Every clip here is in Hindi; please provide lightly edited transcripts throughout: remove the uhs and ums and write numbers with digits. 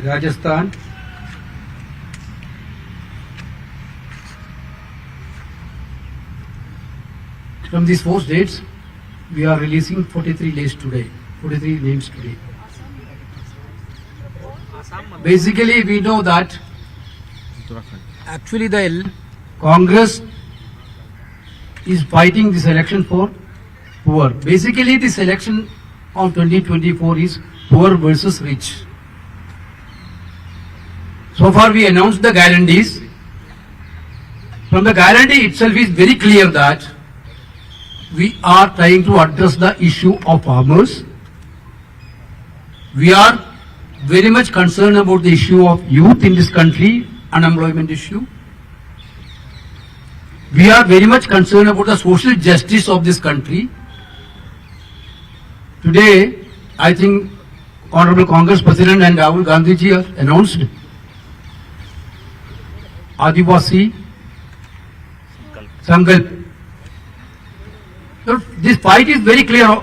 Rajasthan, from these 4 states, we are releasing 43 lists today, 43 names today. Basically, we know that actually the Congress is fighting this election for poor. Basically, this election of 2024 is poor versus rich. So far, we announced the guarantees. From the guarantee itself is very clear that we are trying to address the issue of farmers. We are very much concerned about the issue of youth in this country, unemployment issue. We are very much concerned about the social justice of this country. Today, I think Honorable Congress President and Rahul Gandhi ji have announced Adivasi Sankalp. So this fight is very clear.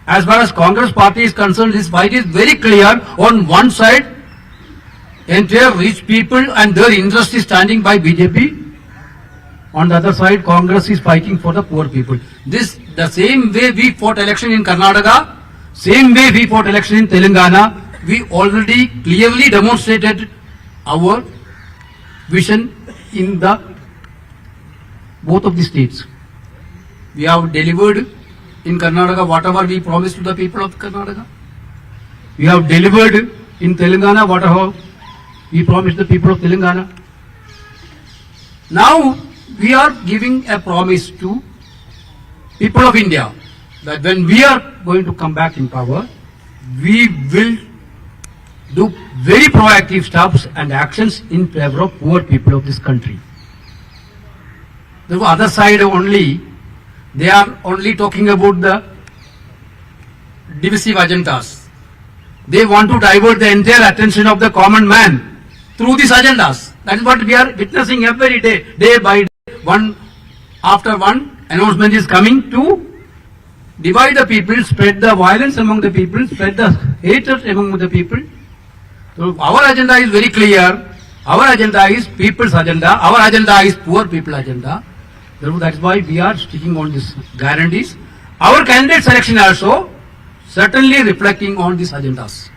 As far as Congress party is concerned, this fight is very clear. On one side, entire rich people and their interest is standing by BJP. On the other side, Congress is fighting for the poor people. This, the same way we fought election in Karnataka, same way we fought election in Telangana, we already clearly demonstrated our vision in the both of the states. We have delivered in Karnataka whatever we promised to the people of Karnataka. We have delivered in Telangana whatever we promised the people of Telangana. Now we are giving a promise to people of India that when we are going to come back in power, we will do very proactive steps and actions in favor of poor people of this country. The other side only, they are only talking about the divisive agendas. They want to divert the entire attention of the common man through these agendas. That is what we are witnessing every day, day by day. One after one announcement is coming to divide the people, spread the violence among the people, spread the hatred among the people. So our agenda is very clear. Our agenda is people's agenda. Our agenda is poor people agenda. That's why we are sticking on these guarantees. Our candidate selection also certainly reflecting on these agendas.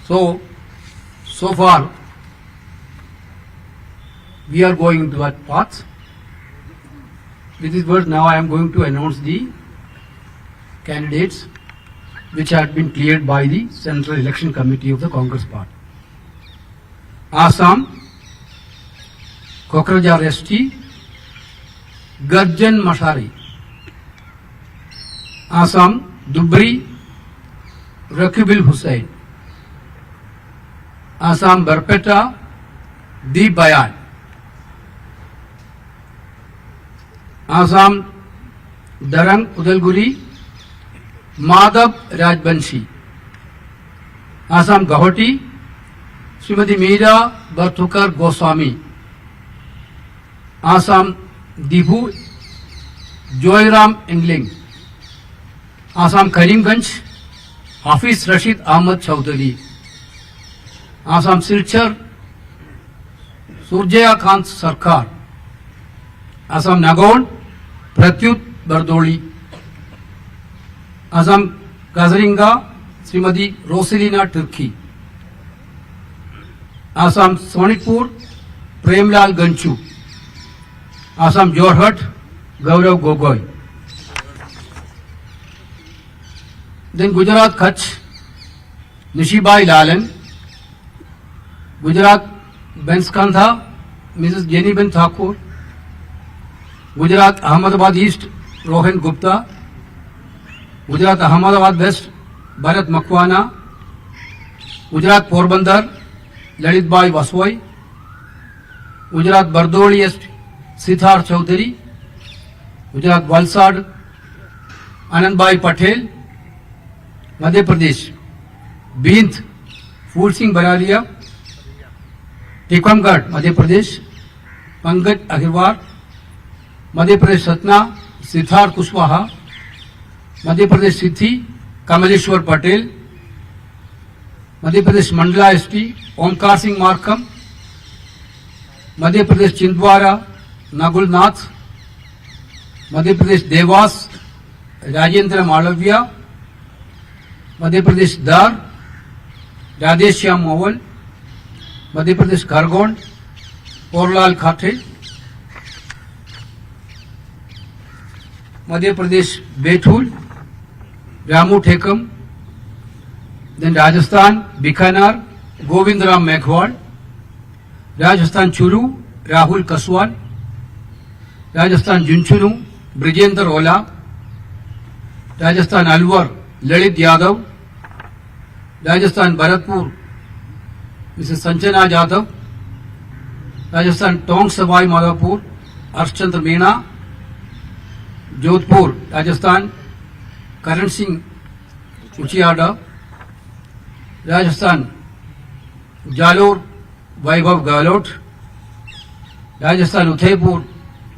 So far, we are going into that path. With these words, now I am going to announce the candidates which had been cleared by the Central Election Committee of the Congress Party. Assam, Kokrajhar ST, Garjan Mashari. Assam, Dubri, Rakibil Hussain. Assam, Barpeta, D. Bayan. Assam, Darang Udalguri, Madhav Rajbanshi. Assam, Gauhati, Srimati Meera Barthukar Goswami. Assam, Dibu Joyram Engling. Assam, Karimganj, Hafiz Rashid Ahmad Chowdhury. Assam, Silchar, Surjaya Kant Sarkar. Assam, Nagaon, Pratyut Bardoli. Assam, Kazringa, Srimati Rosalina Turki. Assam, Sonitpur, Premlal Ganchu. Assam, Jorhat, Gaurav Gogoi. Then Gujarat Kutch, Nishibai Lalan. Gujarat Benskantha, Mrs. Jenny Ben Thakur. Gujarat Ahmedabad East, Rohan Gupta. Gujarat Ahmedabad West, Bharat Makwana. Gujarat Porbandar, Lalitbai Vaswai. Gujarat Bardoli East, Siddhar Chowdhury. Gujarat Valsad, Anandbai Patel. Madhya Pradesh, Bint, Phool Singh Baralia. Tikamgarh, Madhya Pradesh, Pankaj Agarwal. Madhya Pradesh Satna, Siddharth Kushwaha. Madhya Pradesh Siddhi, Kamaleshwar Patel. Madhya Pradesh Mandla ST Omkar Singh Markham, Madhya Pradesh Chhindwara Nakul Nath, Madhya Pradesh Dewas Rajendra मालव्या, Madhya Pradesh दार राधेश्याम मोवल, मध्य प्रदेश खरगोन पोरलाल खाटे, मध्य प्रदेश बैतूल रामू ठेकम, देन राजस्थान बीकानेर गोविंदराम मेघवाल, राजस्थान चुरू राहुल कसवाल, राजस्थान झुंझुनू ब्रिजेंद्र ओला, राजस्थान अलवर ललित यादव, राजस्थान भरतपुर मिसेस संजना यादव, राजस्थान टोंक सवाई माधोपुर हर्षचंद्र मीणा, जोधपुर राजस्थान करण सिंह उचियाडा, राजस्थान जालोर वैभव गहलोत, राजस्थान उदयपुर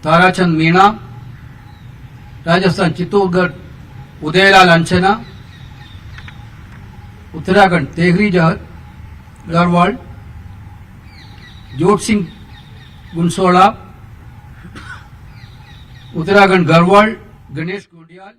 ताराचंद मीणा, राजस्थान चित्तौड़गढ़ उदयलाल अंचना, उत्तराखंड तेहरी गढ़वाल जोत सिंह गुनसोड़ा, उत्तराखंड गढ़वाल गणेश गोडियाल।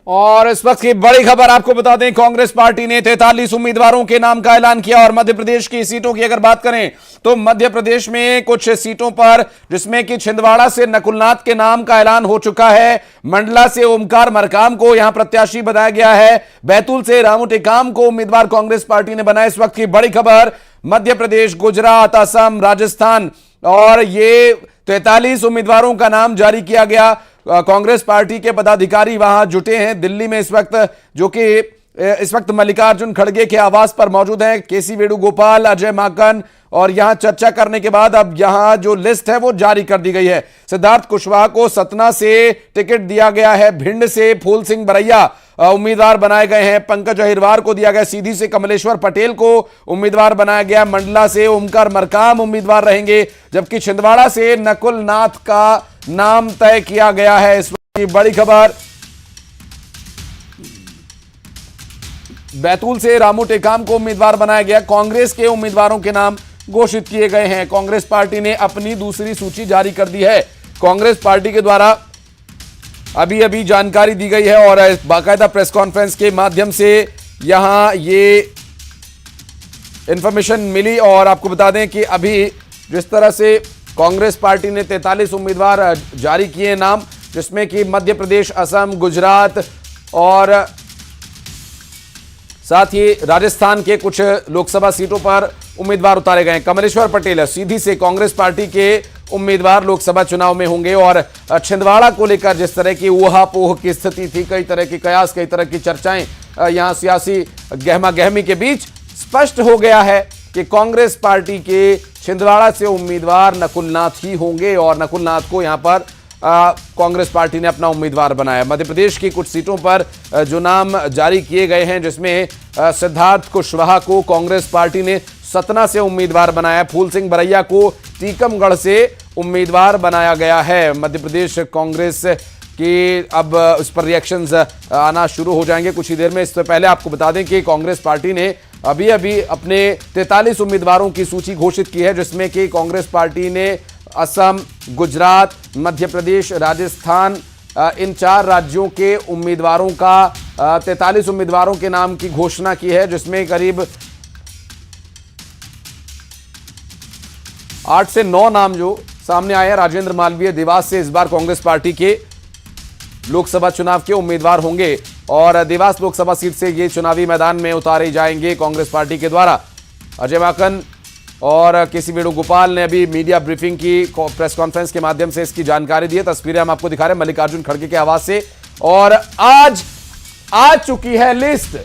और इस वक्त की बड़ी खबर आपको बता दें, कांग्रेस पार्टी ने 43 उम्मीदवारों के नाम का ऐलान किया। और मध्य प्रदेश की सीटों की अगर बात करें तो मध्य प्रदेश में कुछ सीटों पर, जिसमें कि छिंदवाड़ा से नकुलनाथ के नाम का ऐलान हो चुका है, मंडला से ओमकार मरकाम को यहां प्रत्याशी बनाया गया है, बैतूल से रामू टेकाम को उम्मीदवार कांग्रेस पार्टी ने बनाया। इस वक्त की बड़ी खबर, मध्य प्रदेश, गुजरात, असम, राजस्थान और ये 43 उम्मीदवारों का नाम जारी किया गया। कांग्रेस पार्टी के पदाधिकारी वहां जुटे हैं दिल्ली में इस वक्त, जो कि इस वक्त मल्लिकार्जुन खड़गे के आवास पर मौजूद हैं। केसी वेणुगोपाल, अजय माकन, और यहां चर्चा करने के बाद अब यहां जो लिस्ट है वो जारी कर दी गई है। सिद्धार्थ कुशवाहा को सतना से टिकट दिया गया है, भिंड से फूल सिंह बरैया उम्मीदवार बनाए गए हैं, पंकज अहिरवार को दिया गया, सीधी से कमलेश्वर पटेल को उम्मीदवार बनाया गया, मंडला से ओमकार मरकाम उम्मीदवार रहेंगे, जबकि छिंदवाड़ा से नकुल नाथ का नाम तय किया गया है। इस वक्त की बड़ी खबर, बैतूल से रामू टेकाम को उम्मीदवार बनाया गया। कांग्रेस के उम्मीदवारों के नाम घोषित किए गए हैं। कांग्रेस पार्टी ने अपनी दूसरी सूची जारी कर दी है। कांग्रेस पार्टी के द्वारा अभी अभी जानकारी दी गई है और बाकायदा प्रेस कॉन्फ्रेंस के माध्यम से यहां ये इंफॉर्मेशन मिली। और आपको बता दें कि अभी जिस तरह से कांग्रेस पार्टी ने 43 उम्मीदवार जारी किए नाम, जिसमें कि मध्य प्रदेश, असम, गुजरात और साथ ही राजस्थान के कुछ लोकसभा सीटों पर उम्मीदवार उतारे गए। कमलेश्वर पटेल सीधी से कांग्रेस पार्टी के उम्मीदवार लोकसभा चुनाव में होंगे। और छिंदवाड़ा को लेकर जिस तरह की ऊहापोह की स्थिति थी, कई तरह की कयास, कई तरह की चर्चाएं, यहां सियासी गहमा गहमी के बीच स्पष्ट हो गया है कि कांग्रेस पार्टी के छिंदवाड़ा से उम्मीदवार नकुलनाथ ही होंगे और नकुलनाथ को यहां पर कांग्रेस पार्टी ने अपना उम्मीदवार बनाया। मध्य प्रदेश की कुछ सीटों पर जो नाम जारी किए गए हैं, जिसमें सिद्धार्थ कुशवाहा को कांग्रेस पार्टी ने सतना से उम्मीदवार बनाया, फूल सिंह बरैया को टीकमगढ़ से उम्मीदवार बनाया गया है। मध्य प्रदेश कांग्रेस की अब उस पर रिएक्शंस आना शुरू हो जाएंगे कुछ ही देर में। इससे पहले आपको बता दें कि कांग्रेस पार्टी ने अभी अभी अपने 43 उम्मीदवारों की सूची घोषित की है, जिसमें कि कांग्रेस पार्टी ने असम, गुजरात, मध्य प्रदेश, राजस्थान, इन 4 राज्यों के उम्मीदवारों का 43 उम्मीदवारों के नाम की घोषणा की है, जिसमें करीब 8 से 9 नाम जो सामने आए हैं। राजेंद्र मालवीय देवास से इस बार कांग्रेस पार्टी के लोकसभा चुनाव के उम्मीदवार होंगे और देवास लोकसभा सीट से ये चुनावी मैदान में उतारे जाएंगे कांग्रेस पार्टी के द्वारा। अजय माकन और केसी वेणुगोपाल ने अभी मीडिया ब्रीफिंग की, प्रेस कॉन्फ्रेंस के माध्यम से इसकी जानकारी दी है। तस्वीरें हम आपको दिखा रहे हैं मल्लिकार्जुन खड़गे के आवास से। और आज आ चुकी है लिस्ट,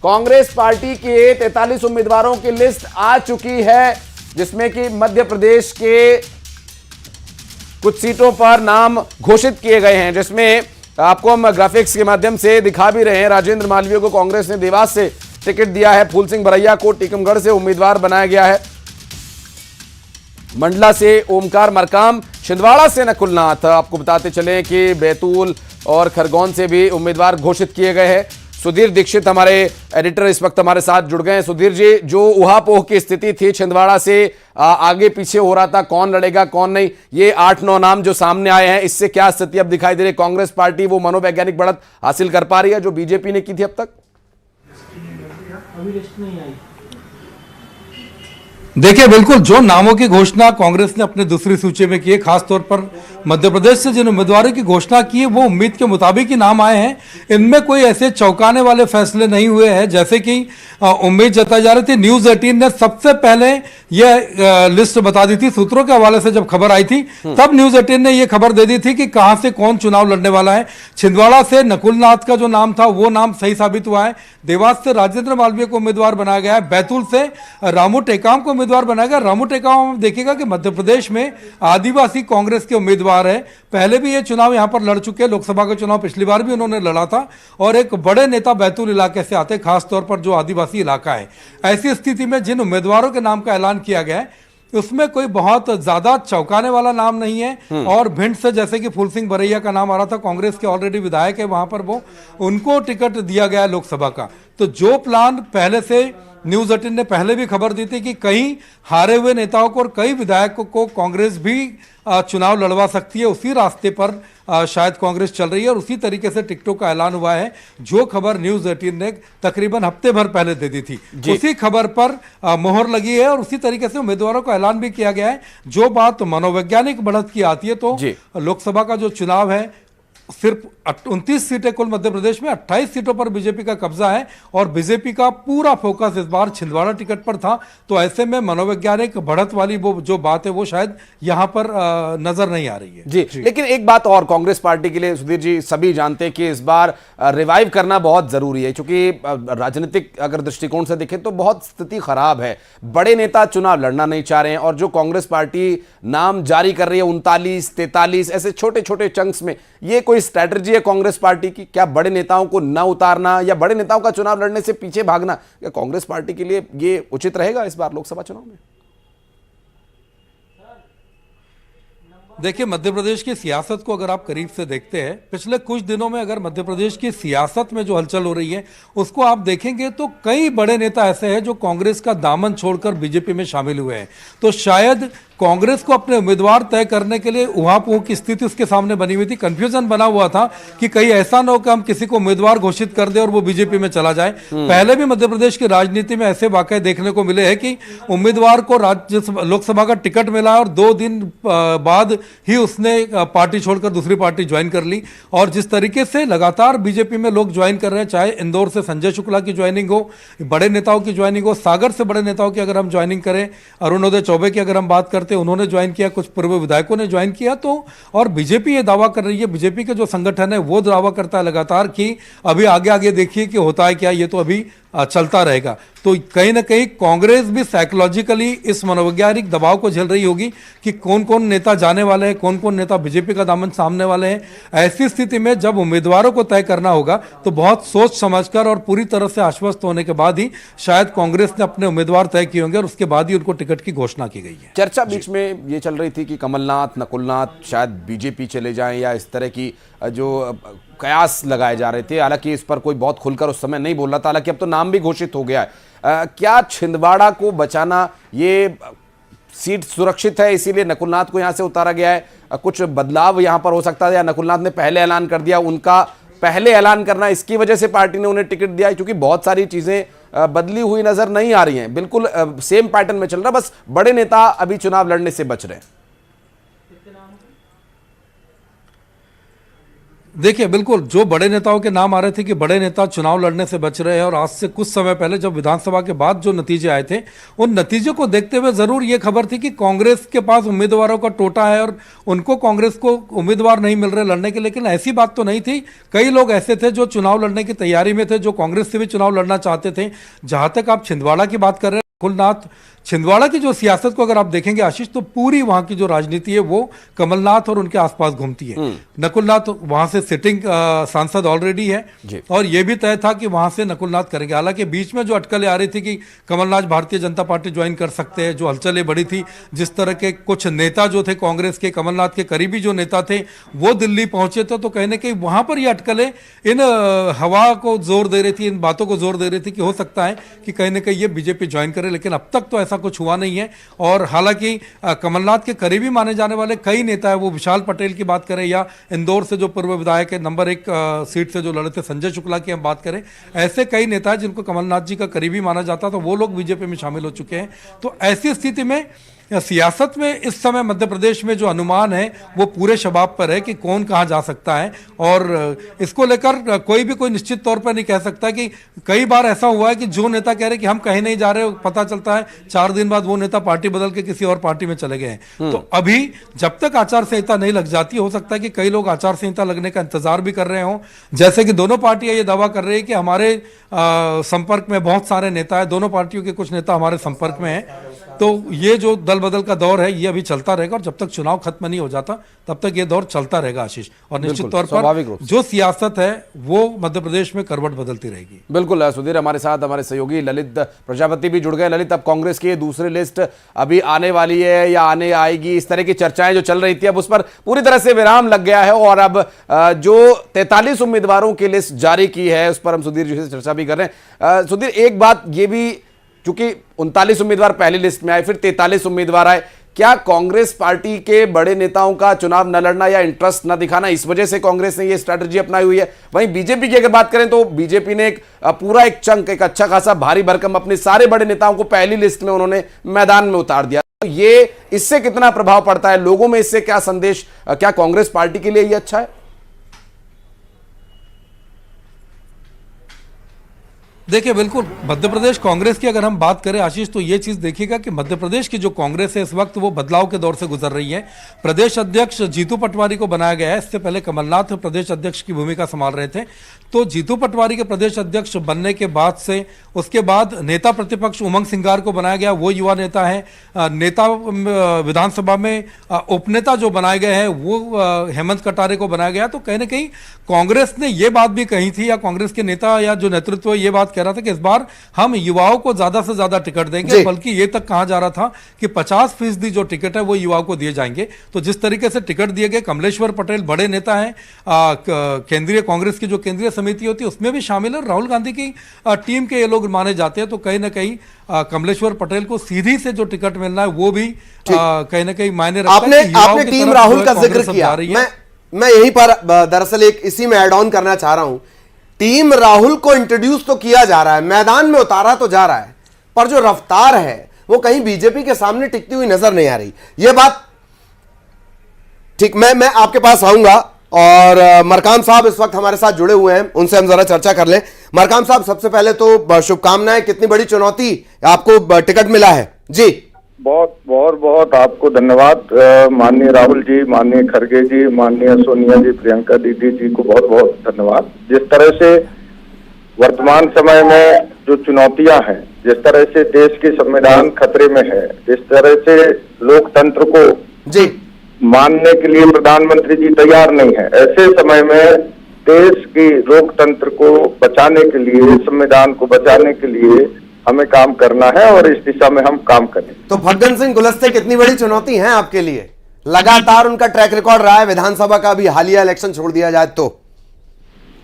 कांग्रेस पार्टी के 43 उम्मीदवारों की लिस्ट आ चुकी है, जिसमें कि मध्य प्रदेश के कुछ सीटों पर नाम घोषित किए गए हैं, जिसमें आपको हम ग्राफिक्स के माध्यम से दिखा भी रहे हैं। राजेंद्र मालवीय को कांग्रेस ने देवास से टिकट दिया है, फूल सिंह बरैया को टीकमगढ़ से उम्मीदवार बनाया गया है, मंडला से ओमकार मरकाम, छिंदवाड़ा से नकुलनाथ। आपको बताते चलें कि बैतूल और खरगोन से भी उम्मीदवार घोषित किए गए हैं। सुधीर दीक्षित हमारे एडिटर इस वक्त हमारे साथ जुड़ गए हैं। सुधीर जी, जो उहापोह की स्थिति थी, छिंदवाड़ा से आगे पीछे हो रहा था, कौन लड़ेगा कौन नहीं, ये 8-9 नाम जो सामने आए हैं, इससे क्या स्थिति अब दिखाई दे रही है? कांग्रेस पार्टी वो मनोवैज्ञानिक बढ़त हासिल कर पा रही है जो बीजेपी ने की थी अब तक? देखिए, बिल्कुल जो नामों की घोषणा कांग्रेस ने अपने दूसरी सूची में की है, खासतौर पर मध्य प्रदेश से जिन उम्मीदवारों की घोषणा की है वो उम्मीद के मुताबिक ही नाम आए हैं। इनमें कोई ऐसे चौंकाने वाले फैसले नहीं हुए हैं जैसे कि उम्मीद जताई जा रही थी। न्यूज 18 ने सबसे पहले यह लिस्ट बता दी थी, सूत्रों के हवाले से जब खबर आई थी तब न्यूज 18 ने यह खबर दे दी थी कि कहां से कौन चुनाव लड़ने वाला है। छिंदवाड़ा से नकुलनाथ का जो नाम था वो नाम सही साबित हुआ है। देवास से राजेंद्र मालवीय को उम्मीदवार बनाया गया है। बैतूल से रामू टेकाम को उम्मीदवार बनाया गया। रामू टेकाम देखिएगा कि मध्य प्रदेश में आदिवासी कांग्रेस के उम्मीदवार है, पहले भी ये चुनाव यहां पर लड़ चुके हैं, लोकसभा का चुनाव पिछली बार भी उन्होंने लड़ा था, और एक बड़े नेता बैतूल इलाके से आते, खासतौर पर जो आदिवासी इलाका है। ऐसी स्थिति में जिन उम्मीदवारों के नाम का ऐलान किया गया है उसमें कोई बहुत ज्यादा चौंकाने वाला नाम नहीं है। और भिंड से जैसे कि फूल सिंह बरैया का नाम आ रहा था, कांग्रेस के ऑलरेडी विधायक है वहां पर, वो उनको टिकट दिया गया है लोकसभा का। तो जो प्लान पहले से न्यूज 18 ने पहले भी खबर दी थी कि कई हारे हुए नेताओं को और कई विधायकों को कांग्रेस भी चुनाव लड़वा सकती है, उसी रास्ते पर शायद कांग्रेस चल रही है और उसी तरीके से टिकटों का ऐलान हुआ है। जो खबर न्यूज 18 ने तकरीबन हफ्ते भर पहले दे दी थी उसी खबर पर मोहर लगी है और उसी तरीके से उम्मीदवारों का ऐलान भी किया गया है। जो बात मनोवैज्ञानिक बढ़त की आती है तो लोकसभा का जो चुनाव है सिर्फ 29 सीटें कुल मध्य प्रदेश में, 28 सीटों पर बीजेपी का कब्जा है और बीजेपी का पूरा फोकस इस बार छिंदवाड़ा टिकट पर था। तो ऐसे में मनोवैज्ञानिक बढ़त वाली वो जो बात है वो शायद यहां पर नजर नहीं आ रही है। जी। लेकिन एक बात और कांग्रेस पार्टी के लिए सुधीर जी, सभी जानते हैं कि इस बार रिवाइव करना बहुत जरूरी है, क्योंकि राजनीतिक अगर दृष्टिकोण से देखें तो बहुत स्थिति खराब है। बड़े नेता चुनाव लड़ना नहीं चाह रहे हैं और जो कांग्रेस पार्टी नाम जारी कर रही है 39, 43 ऐसे छोटे छोटे चंक्स में, ये कोई स्ट्रैटेजी है कांग्रेस पार्टी की? क्या बड़े नेताओं को न उतारना या बड़े नेताओं का चुनाव लड़ने से पीछे भागना, क्या कांग्रेस पार्टी के लिए ये उचित रहेगा इस बार लोकसभा चुनाव में? देखिए, मध्य प्रदेश की सियासत को अगर आप करीब से देखते हैं, पिछले कुछ दिनों में अगर मध्य प्रदेश की सियासत में जो हलचल हो रही है उसको आप देखेंगे तो कई बड़े नेता ऐसे हैं जो कांग्रेस का दामन छोड़कर बीजेपी में शामिल हुए हैं। तो शायद कांग्रेस को अपने उम्मीदवार तय करने के लिए उहापोह की स्थिति उसके सामने बनी हुई थी। कंफ्यूजन बना हुआ था कि कहीं ऐसा न हो कि हम किसी को उम्मीदवार घोषित कर दे और वो बीजेपी में चला जाए। पहले भी मध्य प्रदेश की राजनीति में ऐसे वाकये देखने को मिले हैं कि उम्मीदवार को लोकसभा का टिकट मिला और 2 दिन बाद ही उसने पार्टी छोड़कर दूसरी पार्टी ज्वाइन कर ली। और जिस तरीके से लगातार बीजेपी में लोग ज्वाइन कर रहे हैं, चाहे इंदौर से संजय शुक्ला की ज्वाइनिंग हो, बड़े नेताओं की ज्वाइनिंग हो, सागर से बड़े नेताओं की अगर हम ज्वाइनिंग करें, अरुणोदय चौबे की अगर हम बात करते हैं, उन्होंने ज्वाइन किया, कुछ पूर्व विधायकों ने ज्वाइन किया। तो और बीजेपी ये दावा कर रही है, बीजेपी के जो संगठन है वो दावा करता है लगातार कि अभी आगे आगे देखिए कि होता है क्या, ये तो अभी चलता रहेगा। तो कहीं ना कहीं कांग्रेस भी साइकोलॉजिकली इस मनोवैज्ञानिक दबाव को झेल रही होगी कि कौन कौन नेता जाने वाले हैं, कौन कौन नेता बीजेपी का दामन सामने वाले हैं। ऐसी स्थिति में जब उम्मीदवारों को तय करना होगा तो बहुत सोच समझकर और पूरी तरह से आश्वस्त होने के बाद ही शायद कांग्रेस ने अपने उम्मीदवार तय किए होंगे और उसके बाद ही उनको टिकट की घोषणा की गई है। चर्चा बीच में ये चल रही थी कि कमलनाथ, नकुलनाथ शायद बीजेपी चले जाएं या इस तरह की जो कयास लगाए जा रहे थे। हालांकि इस पर कोई बहुत खुलकर उस समय नहीं बोल रहा था, हालांकि अब तो नाम भी घोषित हो गया है। क्या छिंदवाड़ा को बचाना, ये सीट सुरक्षित है इसीलिए नकुलनाथ को यहां से उतारा गया है? कुछ बदलाव यहां पर हो सकता है या नकुलनाथ ने पहले ऐलान कर दिया, उनका पहले ऐलान करना इसकी वजह से पार्टी ने उन्हें टिकट दिया? क्योंकि बहुत सारी चीजें बदली हुई नजर नहीं आ रही हैं, बिल्कुल सेम पैटर्न में चल रहा, बस बड़े नेता अभी चुनाव लड़ने से बच रहे हैं। देखिए, बिल्कुल जो बड़े नेताओं के नाम आ रहे थे कि बड़े नेता चुनाव लड़ने से बच रहे हैं, और आज से कुछ समय पहले जब विधानसभा के बाद जो नतीजे आए थे उन नतीजों को देखते हुए जरूर ये खबर थी कि कांग्रेस के पास उम्मीदवारों का टोटा है और उनको कांग्रेस को उम्मीदवार नहीं मिल रहे लड़ने के। लेकिन ऐसी बात तो नहीं थी, कई लोग ऐसे थे जो चुनाव लड़ने की तैयारी में थे, जो कांग्रेस से भी चुनाव लड़ना चाहते थे। जहां तक आप छिंदवाड़ा की बात कर रहे हैं, नकुलनाथ छिंदवाड़ा की जो सियासत को अगर आप देखेंगे आशीष, तो पूरी वहां की जो राजनीति है वो कमलनाथ और उनके आसपास घूमती है। नकुलनाथ वहां से सिटिंग सांसद ऑलरेडी है और यह भी तय था कि वहां से नकुलनाथ करेंगे। हालांकि बीच में जो अटकलें आ रही थी कि कमलनाथ भारतीय जनता पार्टी ज्वाइन कर सकते हैं, जो हलचलें बढ़ी थी, जिस तरह के कुछ नेता जो थे कांग्रेस के, कमलनाथ के करीबी जो नेता थे, वो दिल्ली पहुंचे थे, तो कहीं ना कहीं वहां पर ये अटकलें इन हवा को जोर दे रही थी, इन बातों को जोर दे रही थी कि हो सकता है कि कहीं ना कहीं ये बीजेपी ज्वाइन करे। लेकिन अब तक तो ऐसा कुछ हुआ नहीं है। और हालांकि कमलनाथ के करीबी माने जाने वाले कई नेता है, वो विशाल पटेल की बात करें या इंदौर से जो पूर्व विधायक है, नंबर 1 सीट से जो लड़े थे संजय शुक्ला की हम बात करें, ऐसे कई नेता है जिनको कमलनाथ जी का करीबी माना जाता, तो वो लोग बीजेपी में शामिल हो चुके हैं। तो ऐसी स्थिति में सियासत में इस समय मध्य प्रदेश में जो अनुमान है वो पूरे शबाब पर है कि कौन कहां जा सकता है, और इसको लेकर कोई भी कोई निश्चित तौर पर नहीं कह सकता। कि कई बार ऐसा हुआ है कि जो नेता कह रहे कि हम कहीं नहीं जा रहे, पता चलता है 4 दिन बाद वो नेता पार्टी बदल के किसी और पार्टी में चले गए हैं। तो अभी जब तक आचार संहिता नहीं लग जाती, हो सकता है कि कई लोग आचार संहिता लगने का इंतजार भी कर रहे हों। जैसे कि दोनों पार्टियां ये दावा कर रही है कि हमारे संपर्क में बहुत सारे नेता है, दोनों पार्टियों के कुछ नेता हमारे संपर्क में है। तो ये जो दल बदल का दौर है ये अभी चलता रहेगा, और जब तक चुनाव खत्म नहीं हो जाता तब तक ये दौर चलता रहेगा आशीष। और निश्चित तौर पर जो सियासत है वो मध्य प्रदेश में करवट बदलती रहेगी। बिल्कुल सुधीर, हमारे साथ हमारे सहयोगी ललित प्रजापति भी जुड़ गए। ललित, अब कांग्रेस की दूसरी लिस्ट अभी आने वाली है या आने आएगी, इस तरह की चर्चाएं जो चल रही थी, अब उस पर पूरी तरह से विराम लग गया है और अब जो 43 उम्मीदवारों की लिस्ट जारी की है उस पर हम सुधीर जी से चर्चा भी कर रहे हैं। सुधीर, एक बात ये भी, चूंकि 39 उम्मीदवार पहली लिस्ट में आए, फिर 43 उम्मीदवार आए, क्या कांग्रेस पार्टी के बड़े नेताओं का चुनाव न लड़ना या इंटरेस्ट न दिखाना, इस वजह से कांग्रेस ने ये स्ट्रैटेजी अपनाई हुई है? वहीं बीजेपी की अगर बात करें तो बीजेपी ने पूरा एक चंक, एक अच्छा खासा भारी भरकम अपने सारे बड़े नेताओं को पहली लिस्ट में उन्होंने मैदान में उतार दिया। तो ये इससे कितना प्रभाव पड़ता है लोगों में, इससे क्या संदेश, क्या कांग्रेस पार्टी के लिए ये अच्छा है? देखिए, बिल्कुल मध्य प्रदेश कांग्रेस की अगर हम बात करें आशीष, तो ये चीज देखिएगा कि मध्य प्रदेश की जो कांग्रेस है इस वक्त वो बदलाव के दौर से गुजर रही है। प्रदेश अध्यक्ष जीतू पटवारी को बनाया गया है। इससे पहले कमलनाथ प्रदेश अध्यक्ष की भूमिका संभाल रहे थे। तो जीतू पटवारी के प्रदेश अध्यक्ष बनने के बाद से उसके बाद नेता प्रतिपक्ष उमंग सिंगार को बनाया गया, वो युवा नेता है। नेता विधानसभा में उपनेता जो बनाए गए हैं वो हेमंत कटारे को बनाया गया। तो कहीं ना कहीं कांग्रेस ने ये बात भी कही थी, या कांग्रेस के नेता या जो नेतृत्व ये बात कह रहा था कि इस बार हम युवाओं को ज्यादा से ज्यादा टिकट देंगे, बल्कि ये तक कहा जा रहा था कि 50% जो टिकट है वो युवाओं को दिए जाएंगे। तो जिस तरीके से टिकट दिए गए, कमलेश्वर पटेल बड़े नेता हैं, केंद्रीय कांग्रेस की जो केंद्रीय समिति होती है उसमें भी शामिल है, राहुल गांधी की टीम के ये लोग माने जाते हैं। तो कहीं ना कहीं कमलेश्वर पटेल को सीधी से जो टिकट मिलना है वो भी कहीं ना कहीं मायने रखता है। आपने टीम राहुल का जिक्र किया, मैं यहीं पर दरअसल एक इसी में ऐड ऑन करना चाह रहा हूं। टीम राहुल को इंट्रोड्यूस तो किया जा रहा है, मैदान में उतारा तो जा रहा है, पर जो रफ्तार है वो कहीं बीजेपी के सामने टिकती हुई नजर नहीं आ रही। ये बात ठीक, मैं आपके पास आऊंगा और मरकाम साहब इस वक्त हमारे साथ जुड़े हुए हैं, उनसे हम जरा चर्चा कर लें। मरकाम साहब, सबसे पहले तो शुभकामनाएं, कितनी बड़ी चुनौती आपको टिकट मिला है जी। बहुत आपको धन्यवाद माननीय राहुल जी, माननीय खड़गे जी, माननीय सोनिया जी, प्रियंका दीदी जी को बहुत बहुत धन्यवाद। जिस तरह से वर्तमान समय में जो चुनौतियां हैं, जिस तरह से देश की संविधान खतरे में है, जिस तरह से लोकतंत्र को जी मानने के लिए प्रधानमंत्री जी तैयार नहीं है, ऐसे समय में देश की लोकतंत्र को बचाने के लिए, संविधान को बचाने के लिए हमें काम करना है और इस दिशा में हम काम करें। तो फग्गन सिंह कुलस्ते कितनी बड़ी चुनौती है आपके लिए? लगातार उनका ट्रैक रिकॉर्ड रहा है, विधानसभा का भी हालिया इलेक्शन छोड़ दिया जाए तो।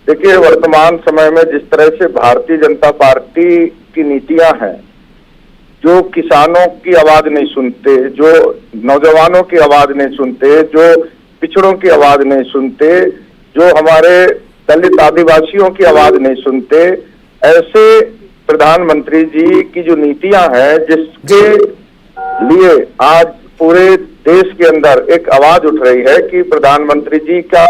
देखिए, वर्तमान समय में जिस तरह से भारतीय जनता पार्टी की नीतियां हैं, जो किसानों की आवाज नहीं सुनते, जो नौजवानों की आवाज नहीं सुनते, जो पिछड़ों की आवाज नहीं सुनते, जो हमारे दलित आदिवासियों की आवाज नहीं सुनते, ऐसे प्रधानमंत्री जी की जो नीतियां हैं, जिसके लिए आज पूरे देश के अंदर एक आवाज उठ रही है कि प्रधानमंत्री जी का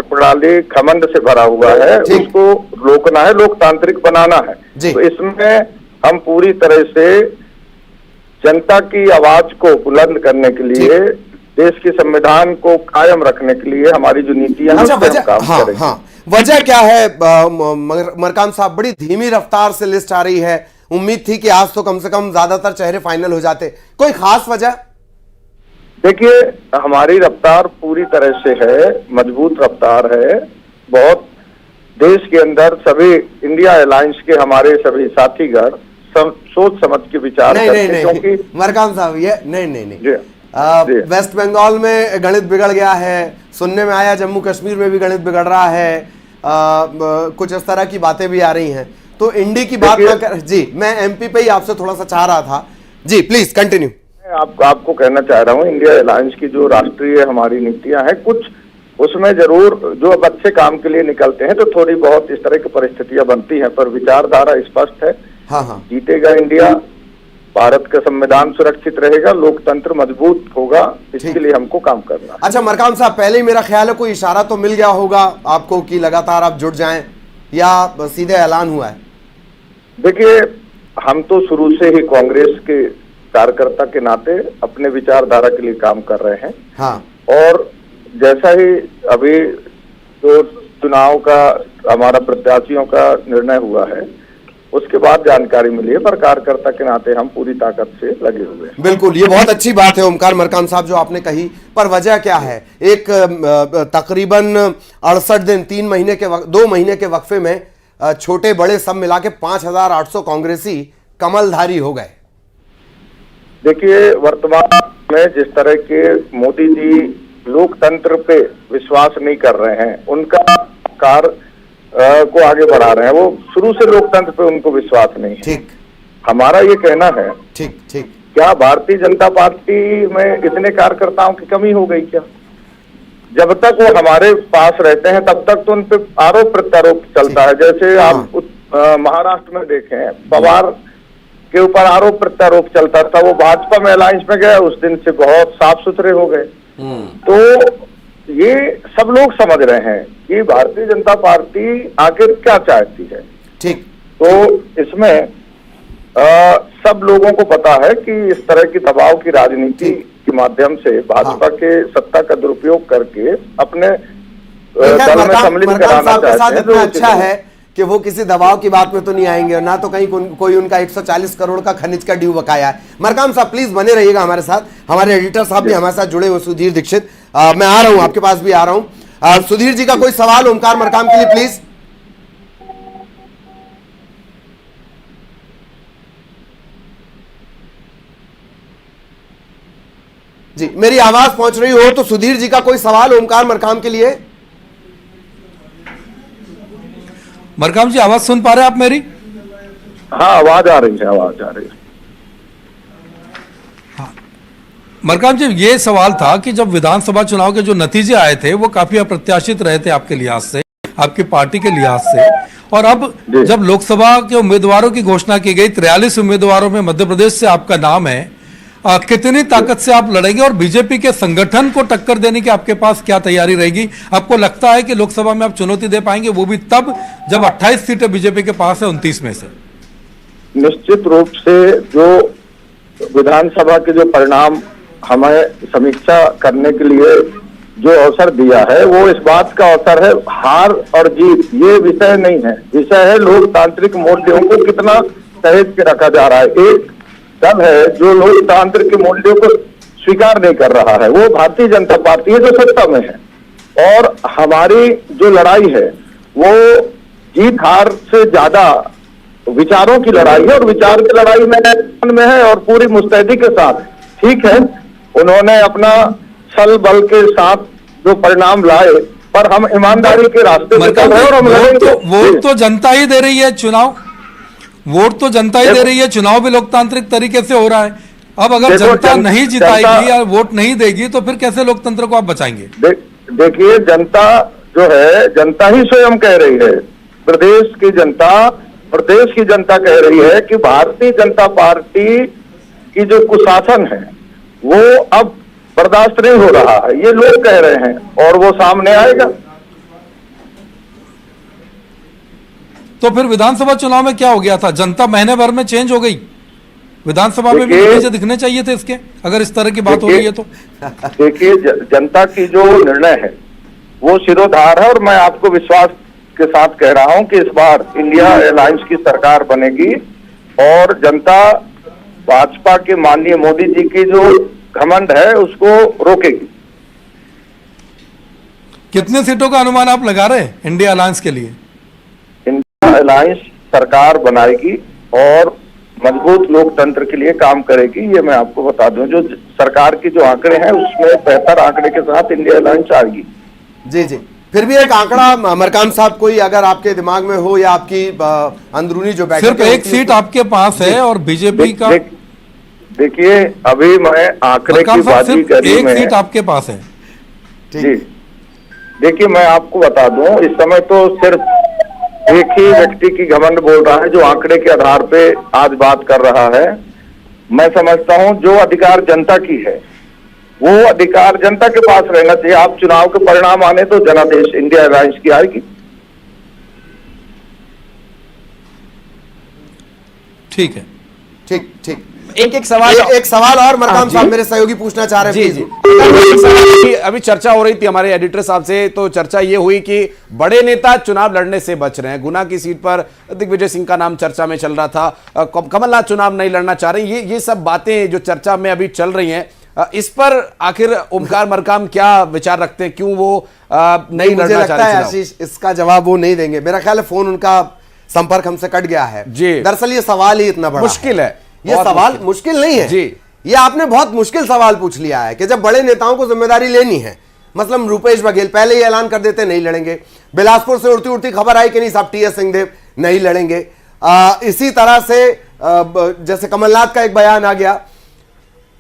प्रणाली घमंड से भरा हुआ है, उसको रोकना है, लोकतांत्रिक बनाना है। तो इसमें हम पूरी तरह से जनता की आवाज को बुलंद करने के लिए, देश के संविधान को कायम रखने के लिए हमारी जो नीतियां हैं, हम काम करेंगे। वजह क्या है मरकाम साहब? बड़ी धीमी रफ्तार से लिस्ट आ रही है, उम्मीद थी कि आज तो कम से कम ज्यादातर चेहरे फाइनल हो जाते, कोई खास वजह? देखिए, हमारी रफ्तार पूरी तरह से है, मजबूत रफ्तार है। बहुत देश के अंदर सभी इंडिया अलायंस के हमारे सभी साथीगण सोच समझ के विचार करते हैं, क्योंकि मरकाम साहब ये नहीं जी, वेस्ट बंगाल में गणित बिगड़ गया है, सुनने में आया जम्मू कश्मीर में भी गणित बिगड़ रहा है, कुछ इस तरह की बातें भी आ रही हैं, तो इंडी की बात ना कर जी, मैं एमपी पे ही आपसे थोड़ा सा चाह रहा था जी, प्लीज कंटिन्यू। आपको कहना चाह रहा हूँ, इंडिया अलायंस की जो राष्ट्रीय हमारी नीतियां हैं, कुछ उसमें जरूर जो अब अच्छे काम के लिए निकलते हैं तो थोड़ी बहुत इस तरह की परिस्थितियां बनती हैं, पर विचारधारा स्पष्ट है। हाँ, जीतेगा इंडिया, भारत का संविधान सुरक्षित रहेगा, लोकतंत्र मजबूत होगा, इसके लिए हमको काम करना है। अच्छा मरकाम साहब, पहले ही मेरा ख्याल है कोई इशारा तो मिल गया होगा आपको कि लगातार आप जुड़ जाएं, या सीधे ऐलान हुआ है? देखिए, हम तो शुरू से ही कांग्रेस के कार्यकर्ता के नाते अपने विचारधारा के लिए काम कर रहे हैं। हाँ, और जैसा ही अभी जो चुनाव का हमारा प्रत्याशियों का निर्णय हुआ है, उसके बाद जानकारी मिली है, पर कार्यकर्ता के नाते हम पूरी ताकत से लगे हुए हैं। बिल्कुल, ये बहुत अच्छी बात है ओमकार मरकाम साहब जो आपने कही, पर वजह क्या है? एक तकरीबन 68 दिन 2 महीने के वक्फे में छोटे बड़े सब मिला के 5800 कांग्रेसी कमलधारी हो गए। देखिए, वर्तमान में जिस तरह के मोदी जी लोकतंत्र पे विश्वास नहीं कर रहे हैं, उनका कार्य को आगे बढ़ा रहे हैं, वो शुरू से लोकतंत्र पे उनको विश्वास नहीं है। ठीक, हमारा ये कहना है, ठीक, क्या भारतीय जनता पार्टी में इतने कार्यकर्ताओं की कमी हो गई क्या? जब तक वो हमारे पास रहते हैं तब तक तो उन पे आरोप प्रत्यारोप चलता है। जैसे आप महाराष्ट्र में देखें, पवार के ऊपर आरोप प्रत्यारोप चलता था, वो भाजपा में अलायंस में गए, उस दिन से बहुत साफ सुथरे हो गए। तो ये सब लोग समझ रहे हैं कि भारतीय जनता पार्टी आखिर क्या चाहती है। ठीक, तो इसमें सब लोगों को पता है कि इस तरह की दबाव की राजनीति के माध्यम से भाजपा के सत्ता का दुरुपयोग करके अपने दल में सम्मिलित कराना चाहते हैं। इतना अच्छा है कि वो किसी दबाव की बात में तो नहीं आएंगे, और ना तो कहीं कोई उनका 140 करोड़ का खनिज का ड्यू बकाया है। मरकाम साहब प्लीज बने रहिएगा हमारे साथ, हमारे एडिटर साहब भी हमारे साथ जुड़े हुए, सुधीर दीक्षित, मैं आ रहा हूं, आपके पास भी आ रहा हूं। सुधीर जी का कोई सवाल ओमकार मरकाम के लिए प्लीज? जी, मेरी आवाज पहुंच रही हो तो सुधीर जी का कोई सवाल ओमकार मरकाम के लिए? मरकाम जी आवाज सुन पा रहे हैं आप मेरी? हाँ, आवाज आ रही है, आवाज आ रही है। हाँ, मरकाम जी ये सवाल था कि जब विधानसभा चुनाव के जो नतीजे आए थे वो काफी अप्रत्याशित रहे थे आपके लिहाज से, आपकी पार्टी के लिहाज से, और अब जब लोकसभा के उम्मीदवारों की घोषणा की गई, 43 उम्मीदवारों में मध्य प्रदेश से आपका नाम है, कितनी ताकत से आप लड़ेंगे और बीजेपी के संगठन को टक्कर देने की आपके पास क्या तैयारी रहेगी? आपको लगता है कि लोकसभा में आप चुनौती दे पाएंगे, वो भी तब जब 28 सीटें बीजेपी के पास है 29 में से? निश्चित रूप से जो विधानसभा के जो परिणाम हमें समीक्षा करने के लिए जो अवसर दिया है, वो इस बात का अवसर है, हार और जीत ये विषय नहीं है। विषय है लोकतांत्रिक मूल्यों को कितना सहेज के रखा जा रहा है। एक दल है जो लोकतंत्र के मूल्यों को स्वीकार नहीं कर रहा है, वो भारतीय जनता पार्टी है जो सत्ता में है, और हमारी जो लड़ाई है वो जीत हार से ज्यादा विचारों की लड़ाई है, और विचार की लड़ाई में है, और पूरी मुस्तैदी के साथ। ठीक है, उन्होंने अपना छल बल के साथ जो परिणाम लाए, पर हम ईमानदारी के रास्ते पे चल रहे हैं, और हम लड़ेंगे। वोट तो जनता ही दे रही है, चुनाव वोट तो जनता ही दे रही है, चुनाव भी लोकतांत्रिक तरीके से हो रहा है। अब अगर जनता नहीं जिताएगी या वोट नहीं देगी तो फिर कैसे लोकतंत्र को आप बचाएंगे? देखिए, जनता जो है, जनता ही स्वयं कह रही है, प्रदेश की जनता कह रही है कि भारतीय जनता पार्टी की जो कुशासन है वो अब बर्दाश्त नहीं हो रहा है, ये लोग कह रहे हैं, और वो सामने आएगा। तो फिर विधानसभा चुनाव में क्या हो गया था? जनता महीने भर में चेंज हो गई, विधानसभा में भी नतीजे दिखने चाहिए थे इसके, अगर इस तरह की बात हो रही है तो। देखिए, जनता की जो निर्णय है वो सिरोधार है, और मैं आपको विश्वास के साथ कह रहा हूं कि इस बार इंडिया अलायंस की सरकार बनेगी, और जनता भाजपा के माननीय मोदी जी की जो घमंड है उसको रोकेगी। कितने सीटों का अनुमान आप लगा रहे हैं इंडिया अलायंस के लिए? इंडिया अलायंस सरकार बनाएगी और मजबूत लोकतंत्र के लिए काम करेगी, ये मैं आपको बता दूं। जो सरकार की जो आंकड़े हैं उसमें बेहतर आंकड़े के साथ इंडिया अलायंस आएगी। जी जी, फिर भी एक आंकड़ा मरकाम साहब कोई अगर आपके दिमाग में हो या आपकी अंदरूनी जो बैठक सिर्फ एक सीट आपके पास है और बीजेपी का देखिए अभी मैं आंकड़े की बाजीगरी एक में सीट आपके पास है। जी देखिए मैं आपको बता दूं, इस समय तो सिर्फ एक ही व्यक्ति की घमंड बोल रहा है जो आंकड़े के आधार पे आज बात कर रहा है। मैं समझता हूं जो अधिकार जनता की है वो अधिकार जनता के पास रहना चाहिए। आप चुनाव के परिणाम आने तो जनादेश इंडिया अलायंस की आएगी। ठीक है, ठीक ठीक। एक सवाल एक सवाल और मरकाम साहब मेरे सहयोगी पूछना चाह रहे हैं। जी जी, अभी चर्चा हो रही थी हमारे एडिटर साहब से, तो चर्चा ये हुई कि बड़े नेता चुनाव लड़ने से बच रहे हैं। गुना की सीट पर दिग्विजय सिंह का नाम चर्चा में चल रहा था, कमलनाथ चुनाव नहीं लड़ना चाह रहे। ये सब बातें जो चर्चा में अभी चल रही हैं, इस पर आखिर ओमकार मरकाम क्या विचार रखते हैं? क्यों वो नहीं लड़ना चाह रहे? आशीष, इसका जवाब वो नहीं देंगे। मेरा ख्याल है फोन उनका संपर्क हमसे कट गया है। जी, दरअसल ये सवाल ही इतना बड़ा मुश्किल है। ये सवाल मुश्किल नहीं है जी, ये आपने बहुत मुश्किल सवाल पूछ लिया है कि जब बड़े नेताओं को जिम्मेदारी लेनी है, मतलब रूपेश बघेल पहले ही ऐलान कर देते नहीं लड़ेंगे। बिलासपुर से उड़ती उड़ती खबर आई कि नहीं साहब टीएस सिंहदेव नहीं लड़ेंगे। इसी तरह से जैसे कमलनाथ का एक बयान आ गया,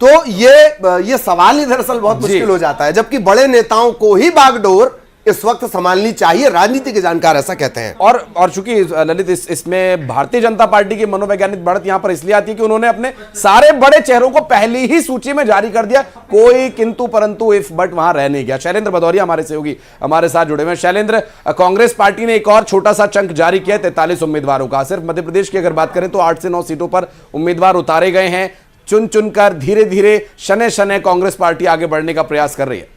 तो ये सवाल ही दरअसल बहुत मुश्किल हो जाता है। जबकि बड़े नेताओं को ही बागडोर इस वक्त संभालनी चाहिए, राजनीति के जानकार ऐसा कहते हैं। और चूंकि ललित इसमें भारतीय जनता पार्टी की मनोवैज्ञानिक बढ़त यहां पर इसलिए आती है कि उन्होंने अपने सारे बड़े चेहरों को पहली ही सूची में जारी कर दिया, कोई किंतु परंतु इफ बट वहां रह नहीं गया। शैलेंद्र भदौरिया हमारे सहयोगी हमारे साथ जुड़े हुए हैं। शैलेंद्र, कांग्रेस पार्टी ने एक और छोटा सा चंक जारी किया 43 उम्मीदवारों का। सिर्फ मध्य प्रदेश की अगर बात करें तो 8 से 9 सीटों पर उम्मीदवार उतारे गए हैं। चुन चुनकर धीरे धीरे शने शने कांग्रेस पार्टी आगे बढ़ने का प्रयास कर रही है।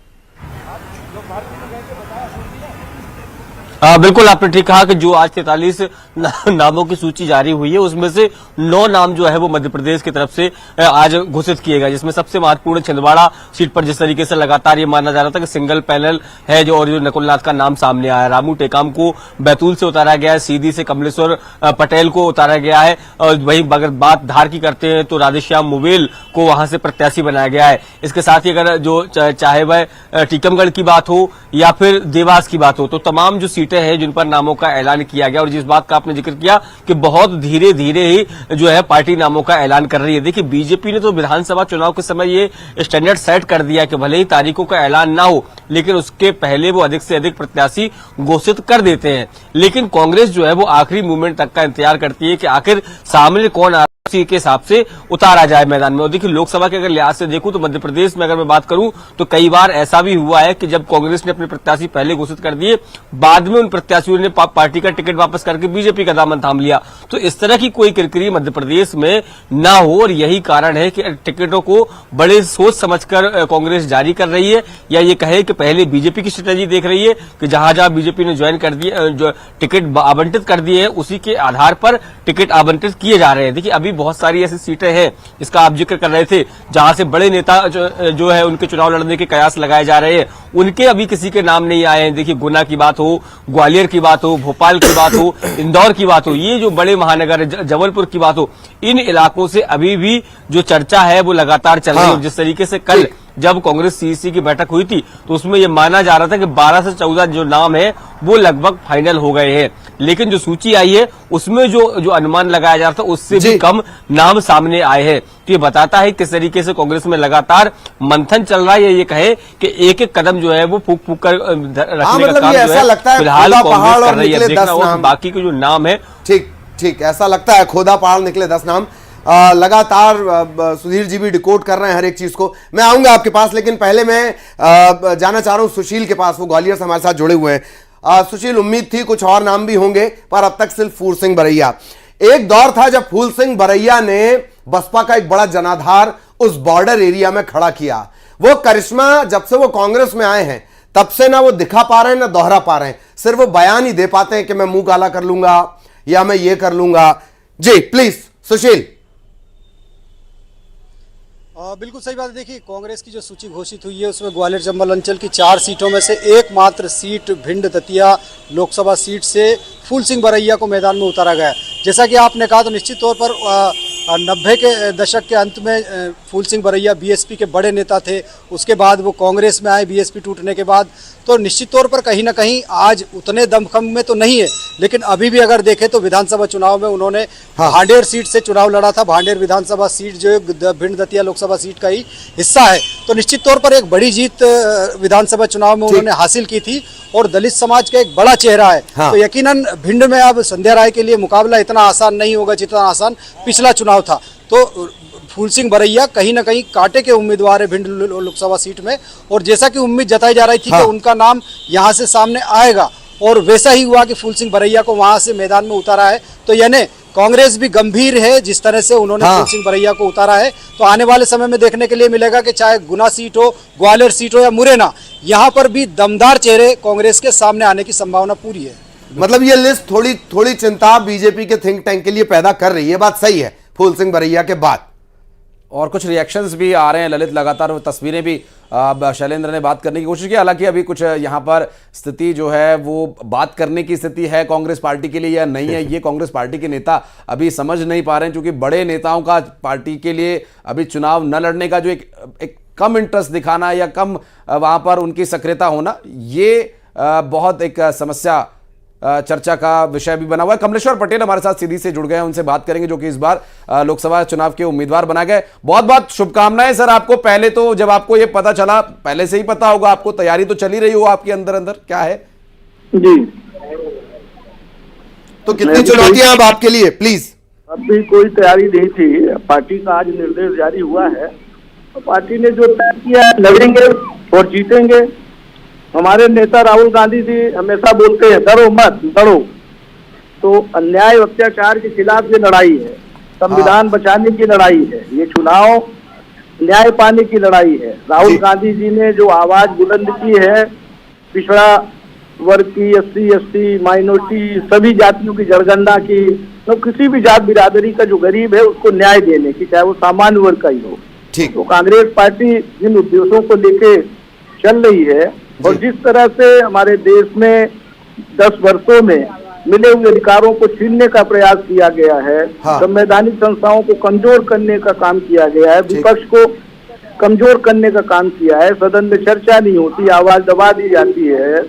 बिल्कुल आपने ठीक कहा कि जो आज 43 नामों की सूची जारी हुई है उसमें से 9 नाम जो है वो मध्य प्रदेश की तरफ से आज घोषित किए गए, जिसमें सबसे महत्वपूर्ण छिंदवाड़ा सीट पर जिस तरीके से लगातार ये माना जा रहा था कि सिंगल पैनल है जो, और जो नकुलनाथ का नाम सामने आया। रामू टेकाम को बैतूल से उतारा गया है, सीधी से कमलेश्वर पटेल को उतारा गया है, और वहीं अगर बात धार की करते हैं तो राधेश्याम मुवेल को वहां से प्रत्याशी बनाया गया है। इसके साथ ही अगर जो चाहे वह टीकमगढ़ की बात हो या फिर देवास की बात हो, तो तमाम जो सीटें हैं जिन पर नामों का ऐलान किया गया, और जिस बात का आपने जिक्र किया कि बहुत धीरे धीरे ही जो है पार्टी नामों का ऐलान कर रही है। देखिए बीजेपी ने तो विधानसभा चुनाव के समय ये स्टैंडर्ड सेट कर दिया कि भले ही तारीखों का ऐलान ना हो लेकिन उसके पहले वो अधिक से अधिक प्रत्याशी घोषित कर देते हैं। लेकिन कांग्रेस जो है वो आखिरी मूवमेंट तक का इंतजार करती है कि आखिर सामने कौन आ उसी के हिसाब से उतारा जाए मैदान में। और देखिए लोकसभा के अगर लिहाज से देखूं तो मध्य प्रदेश में अगर मैं बात करूं तो कई बार ऐसा भी हुआ है कि जब कांग्रेस ने अपने प्रत्याशी पहले घोषित कर दिए, बाद में उन प्रत्याशियों ने पार्टी का टिकट वापस करके बीजेपी का दामन थाम लिया। तो इस तरह की कोई किरकिरी मध्य प्रदेश में ना हो, और यही कारण है कि टिकटों को बड़े सोच समझकर कांग्रेस जारी कर रही है, या ये कहे कि पहले बीजेपी की स्ट्रेटेजी देख रही है कि जहां जहां बीजेपी ने ज्वाइन कर दिए, जो टिकट आवंटित कर दिए हैं उसी के आधार पर टिकट आवंटित किए जा रहे हैं। देखिए अभी बहुत सारी ऐसी सीटें हैं जिसका आप जिक्र कर रहे थे जहां से बड़े नेता जो है उनके चुनाव लड़ने के कयास लगाए जा रहे हैं, उनके अभी किसी के नाम नहीं आए हैं। देखिए गुना की बात हो, ग्वालियर की बात हो, भोपाल की बात हो, इंदौर की बात हो, ये जो बड़े महानगर है, जबलपुर की बात हो, इन इलाकों से अभी भी जो चर्चा है वो लगातार चल रही है। जिस तरीके से कल जब कांग्रेस सीईसी की बैठक हुई थी तो उसमें यह माना जा रहा था कि 12 से 14 जो नाम है वो लगभग फाइनल हो गए हैं, लेकिन जो सूची आई है उसमें जो अनुमान लगाया जा रहा था उससे भी कम नाम सामने आए हैं। तो ये बताता है किस तरीके से कांग्रेस में लगातार मंथन चल रहा है। ये कहे कि एक एक कदम जो है वो फूक फूक कर रखने का काम जो है फिलहाल कांग्रेस कर रही है। देखना होगा बाकी के जो नाम है। ठीक ठीक, ऐसा लगता है खोदा पहाड़ निकले 10 नाम। लगातार सुधीर जी भी डिकोड कर रहे हैं हर एक चीज को। मैं आऊंगा आपके पास, लेकिन पहले मैं जाना चाह रहा हूं सुशील के पास, वो ग्वालियर से हमारे साथ जुड़े हुए हैं। सुशील, उम्मीद थी कुछ और नाम भी होंगे पर अब तक सिर्फ फूल सिंह बरैया। एक दौर था जब फूल सिंह बरैया ने बसपा का एक बड़ा जनाधार उस बॉर्डर एरिया में खड़ा किया। वो करिश्मा जब से वो कांग्रेस में आए हैं तब से ना वो दिखा पा रहे हैं ना दोहरा पा रहे हैं, सिर्फ वो बयान ही दे पाते हैं कि मैं मुंह काला कर लूंगा या मैं ये कर लूंगा। जी प्लीज सुशील। बिल्कुल सही बात है। देखिए, कांग्रेस की जो सूची घोषित हुई है उसमें ग्वालियर चंबल अंचल की 4 सीटों में से एकमात्र सीट भिंड दतिया लोकसभा सीट से फूल सिंह बरैया को मैदान में उतारा गया है। जैसा कि आपने कहा, तो निश्चित तौर पर 90 के दशक के अंत में फूल सिंह बरैया बीएसपी के बड़े नेता थे। उसके बाद वो कांग्रेस में आए बीएसपी टूटने के बाद। तो निश्चित तौर पर कहीं ना कहीं आज उतने दमखम में तो नहीं है, लेकिन अभी भी अगर देखें तो विधानसभा चुनाव में उन्होंने भांडेर सीट से चुनाव लड़ा था। भांडेर विधानसभा सीट जो भिंड दतिया लोकसभा सीट का ही हिस्सा है, तो निश्चित तौर पर एक बड़ी जीत विधानसभा चुनाव में उन्होंने हासिल की थी और दलित समाज का एक बड़ा चेहरा है। तो यकीनन भिंड में अब संध्या राय के लिए मुकाबला इतना आसान नहीं होगा जितना आसान पिछला चुनाव था। तो फूल सिंह बरैया कहीं ना कहीं कांटे के उम्मीदवार है भिंड लोकसभा सीट में, और जैसा कि उम्मीद जताई जा रही थी कि उनका नाम यहां से सामने आएगा, और वैसा ही हुआ कि फूल सिंह बरैया को वहां से मैदान में उतारा है। तो यानी कांग्रेस भी गंभीर है जिस तरह से उन्होंने फूल सिंह बरैया को उतारा है। तो आने वाले समय में देखने के लिए मिलेगा कि चाहे गुना सीट हो, ग्वालियर सीट हो या मुरैना, यहाँ पर भी दमदार चेहरे कांग्रेस के सामने आने की संभावना पूरी है। मतलब ये लिस्ट थोड़ी चिंता बीजेपी के थिंक टैंक के लिए पैदा कर रही है, बात सही है फूल सिंह बरैया के बाद। और कुछ रिएक्शंस भी आ रहे हैं ललित, लगातार तस्वीरें भी शैलेंद्र ने बात करने की कोशिश की। हालांकि अभी कुछ यहाँ पर स्थिति जो है वो बात करने की स्थिति है कांग्रेस पार्टी के लिए या नहीं है, ये कांग्रेस पार्टी के नेता अभी समझ नहीं पा रहे हैं, क्योंकि बड़े नेताओं का पार्टी के लिए अभी चुनाव न लड़ने का जो एक कम इंटरेस्ट दिखाना या कम वहां पर उनकी सक्रियता होना, ये बहुत एक समस्या चर्चा का विषय भी बना हुआ है। कमलेश्वर पटेल हमारे साथ सीधी से जुड़ गए हैं, उनसे बात करेंगे, जो कि इस बार लोकसभा चुनाव के उम्मीदवार बना गए। बहुत बहुत शुभकामनाएं सर आपको। पहले तो जब आपको ये पता चला, पहले से ही पता होगा आपको, तैयारी तो चली रही हो आपके अंदर अंदर, क्या है? जी, तो कितनी चुनौतियां अब आपके लिए, प्लीज? अभी कोई तैयारी नहीं थी, पार्टी का आज निर्देश जारी हुआ है, तो पार्टी ने जो तय किया लड़ेंगे और जीतेंगे। हमारे नेता राहुल गांधी जी हमेशा बोलते हैं डरो मत लड़ो, तो अन्याय अत्याचार के खिलाफ ये लड़ाई है, संविधान बचाने की लड़ाई है, ये चुनाव न्याय पाने की लड़ाई है। राहुल गांधी जी ने जो आवाज बुलंद की है पिछड़ा वर्ग की, SC ST माइनॉरिटी सभी जातियों की जनगणना की, तो किसी भी जात बिरादरी का जो गरीब है उसको न्याय देने की, चाहे वो सामान्य वर्ग का ही हो। ठीक। तो कांग्रेस पार्टी जिन उद्देश्यों को लेके चल रही है और जिस तरह से हमारे देश में 10 वर्षों में मिले हुए अधिकारों को छीनने का प्रयास किया गया है, संवैधानिक संस्थाओं को कमजोर करने का काम किया गया है, विपक्ष को कमजोर करने का काम किया है, सदन में चर्चा नहीं होती, आवाज दबा दी जाती है,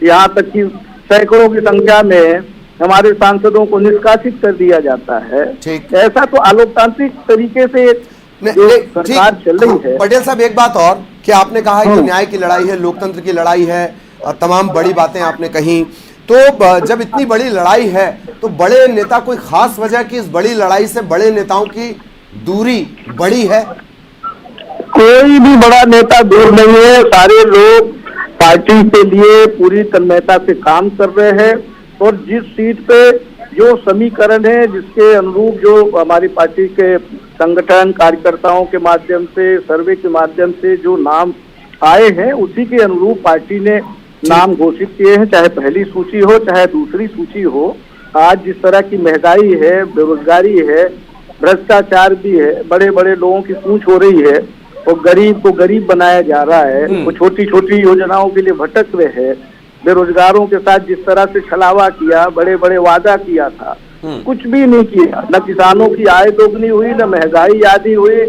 यहाँ तक कि सैकड़ों की संख्या में हमारे सांसदों को निष्कासित कर दिया जाता है। ऐसा तो अलोकतांत्रिक तरीके से सरकार चल रही है। पटेल साहब, एक बात और कि आपने कहा है कि न्याय की लड़ाई है, लोकतंत्र की लड़ाई है, और तमाम बड़ी बातें आपने कही, तो जब इतनी बड़ी लड़ाई है तो बड़े नेता, कोई खास वजह कि इस बड़ी लड़ाई से बड़े नेताओं की दूरी बड़ी है? कोई भी बड़ा नेता दूर नहीं है, सारे लोग पार्टी के लिए पूरी तन्मयता से काम कर रहे हैं, और जिस सीट पे जो समीकरण है जिसके अनुरूप जो हमारी पार्टी के संगठन कार्यकर्ताओं के माध्यम से, सर्वे के माध्यम से जो नाम आए हैं, उसी के अनुरूप पार्टी ने नाम घोषित किए हैं, चाहे पहली सूची हो चाहे दूसरी सूची हो। आज जिस तरह की महंगाई है, बेरोजगारी है, भ्रष्टाचार भी है, बड़े बड़े लोगों की पूछ हो रही है, और गरीब को गरीब बनाया जा रहा है, वो छोटी छोटी योजनाओं के लिए भटक रहे हैं, बेरोजगारों के साथ जिस तरह से छलावा किया, बड़े बड़े वादा किया था, कुछ भी नहीं किया। न किसानों की आय दोगुनी हुई, न महंगाई आदि हुई,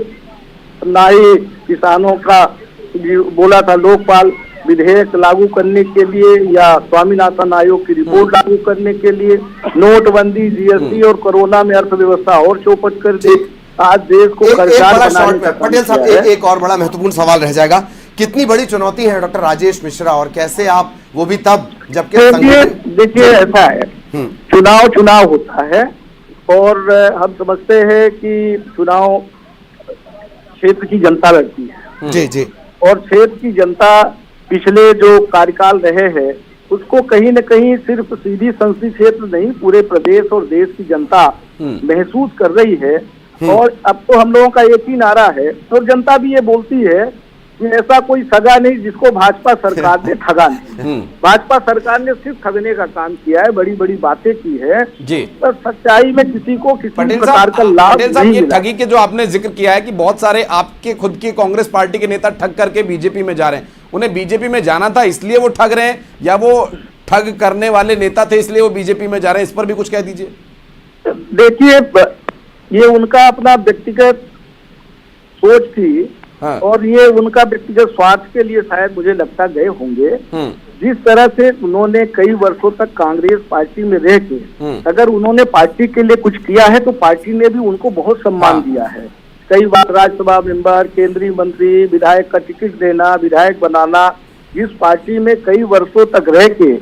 न ही किसानों का बोला था लोकपाल विधेयक लागू करने के लिए या स्वामीनाथन आयोग की रिपोर्ट लागू करने के लिए, नोटबंदी, GST और कोरोना में अर्थव्यवस्था और चौपट कर दी। आज देश को पटेल साहब, एक और बड़ा महत्वपूर्ण सवाल रह जाएगा, कितनी बड़ी चुनौती है डॉक्टर राजेश मिश्रा, और कैसे आप, वो भी तब जबकि देखिए ऐसा है, चुनाव होता है और हम समझते हैं कि चुनाव क्षेत्र की जनता लड़ती है। जी जी। और क्षेत्र की जनता पिछले जो कार्यकाल रहे हैं उसको कहीं न कहीं सिर्फ सीधी संसदीय क्षेत्र नहीं, पूरे प्रदेश और देश की जनता महसूस कर रही है। और अब तो हम लोगों का एक ही नारा है, और जनता भी ये बोलती है कि ऐसा कोई सगा नहीं जिसको भाजपा सरकार ने ठगा नहीं। भाजपा सरकार ने सिर्फ ठगने का काम किया है, बड़ी बड़ी बातें की है जी। पर सच्चाई में किसी को किसी पटेल प्रकार का साहब, लाभ पटेल साहब, नहीं ये मिला। ठगी के जो आपने जिक्र किया है कि बहुत सारे आपके खुद की कांग्रेस पार्टी के नेता ठग करके बीजेपी में जा रहे हैं, उन्हें बीजेपी में जाना था इसलिए वो ठग रहे हैं, या वो ठग करने वाले नेता थे इसलिए वो बीजेपी में जा रहे हैं? इस पर भी कुछ कह दीजिए। देखिए, ये उनका अपना व्यक्तिगत सोच थी। हाँ। और ये उनका व्यक्तिगत स्वार्थ के लिए शायद मुझे लगता गए होंगे। जिस तरह से उन्होंने कई वर्षों तक कांग्रेस पार्टी में रह के अगर उन्होंने पार्टी के लिए कुछ किया है तो पार्टी ने भी उनको बहुत सम्मान दिया है। कई बार राज्यसभा मेंबर, केंद्रीय मंत्री, विधायक का टिकट देना, विधायक बनाना, इस पार्टी में कई वर्षों तक रह के